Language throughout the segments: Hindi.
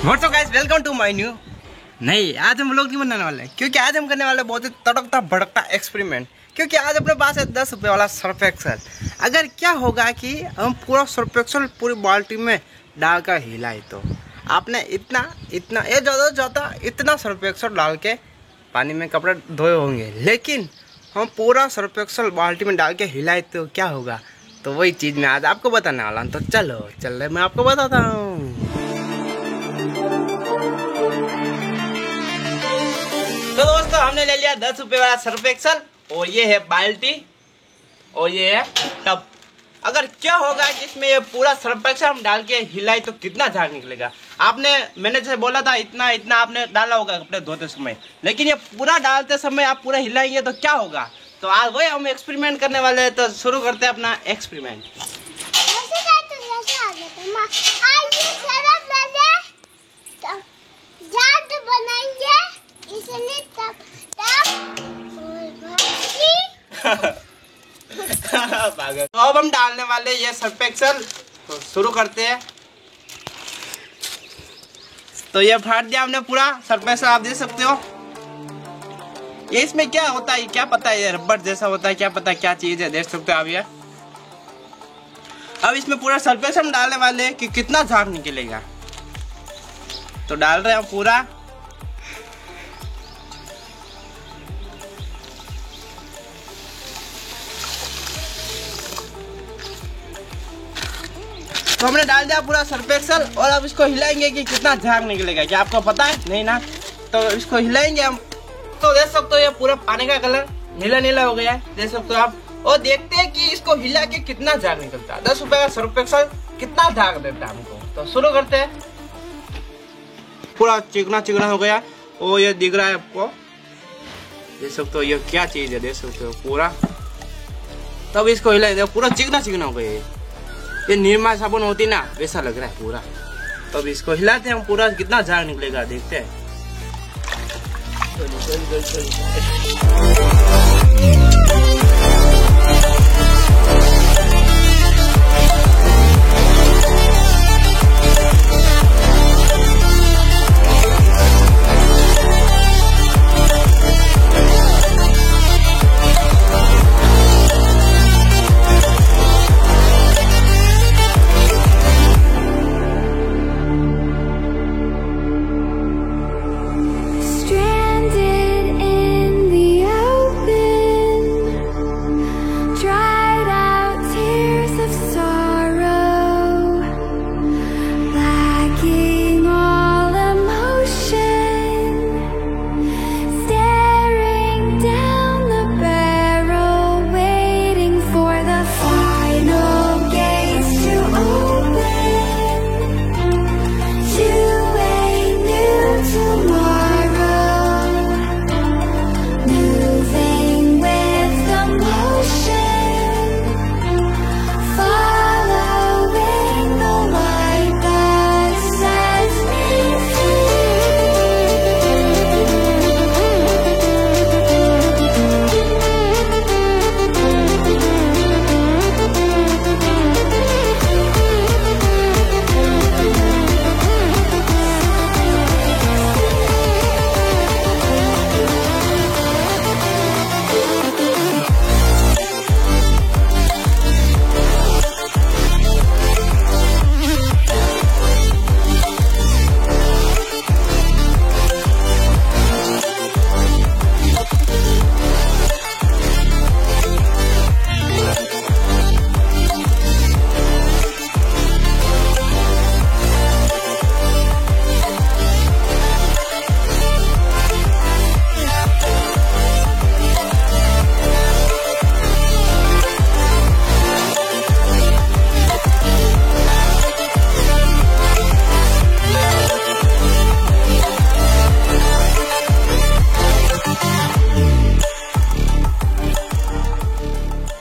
WhatsApp guys, welcome to my new. नहीं, आज हम लोग नहीं बनाने वाले हैं, क्योंकि आज हम करने वाले बहुत ही तड़कता भड़कता एक्सपेरिमेंट। क्योंकि आज अपने पास है 10 रुपये वाला सर्फ एक्सेल। अगर क्या होगा कि हम पूरा सर्फ एक्सेल पूरी बाल्टी में डालकर हिलाए तो आपने इतना इतना ये ज़्यादा इतना सर्फ एक्सेल डाल के पानी में कपड़े धोए होंगे, लेकिन हम पूरा सर्फ एक्सेल बाल्टी में डाल के हिलाए तो क्या होगा। तो वही चीज़ मैं आज आपको बताने वाला हूँ। तो चलो मैं आपको बताता हूँ। तो दोस्तों, हमने ले लिया 10 रुपये वाला सर्फ एक्सेल और ये है बाल्टी और ये है टब। अगर क्या होगा कि इसमें ये पूरा सर्फ एक्सेल हम डाल के हिलाए तो कितना झाग निकलेगा। मैंने जैसे बोला था इतना इतना आपने डाला होगा कपड़े धोते समय, लेकिन ये पूरा डालते समय आप पूरा हिलाएंगे तो क्या होगा। तो आज वही हम एक्सपेरिमेंट करने वाले हैं। तो शुरू करते हैं अपना एक्सपेरिमेंट। तो अब हम डालने वाले ये सर्फ एक्सेल। तो शुरू करते हैं। तो ये फाड़ दिया हमने पूरा सर्फ एक्सेल, आप देख सकते हो। ये इसमें क्या होता है क्या पता है, ये रबड़ जैसा होता है, क्या पता क्या चीज है, देख सकते हो आप ये। अब इसमें पूरा सर्फ एक्सेल हम डालने वाले हैं कि कितना झाग निकलेगा। तो डाल रहे हैं हम पूरा। तो हमने डाल दिया पूरा सर्फ एक्सेल और अब इसको हिलाएंगे कि कितना झाग निकलेगा। क्या आपको पता है? नहीं ना। तो इसको हिलाएंगे हम। तो देख सकते हो ये पूरा पानी का कलर नीला नीला हो गया है, देख सकते हो आप। और देखते हैं कि इसको हिला के कितना झाग निकलता है। 10 रुपए का सर्फ एक्सेल कितना झाग देता है हमको। तो शुरू करते हैं। पूरा चिकना चिकना हो गया और ये दिख रहा है आपको, देख सकते हो ये क्या चीज है, देख सकते हो पूरा। तब इसको हिलाएंगे, पूरा चिकना चिकना हो गया। ये निरमा साबुन होती ना, वैसा लग रहा है पूरा। तो अब इसको हिलाते हैं हम, पूरा कितना झाग निकलेगा देखते हैं।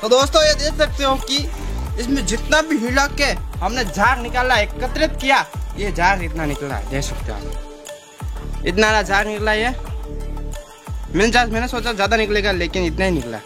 तो दोस्तों, ये देख सकते हो कि इसमें जितना भी हिला के हमने झाग निकाला, एकत्रित किया, ये झाग इतना निकला है, देख सकते हो आप। इतना झाग निकला है। मैंने सोचा ज्यादा निकलेगा, लेकिन इतना ही निकला।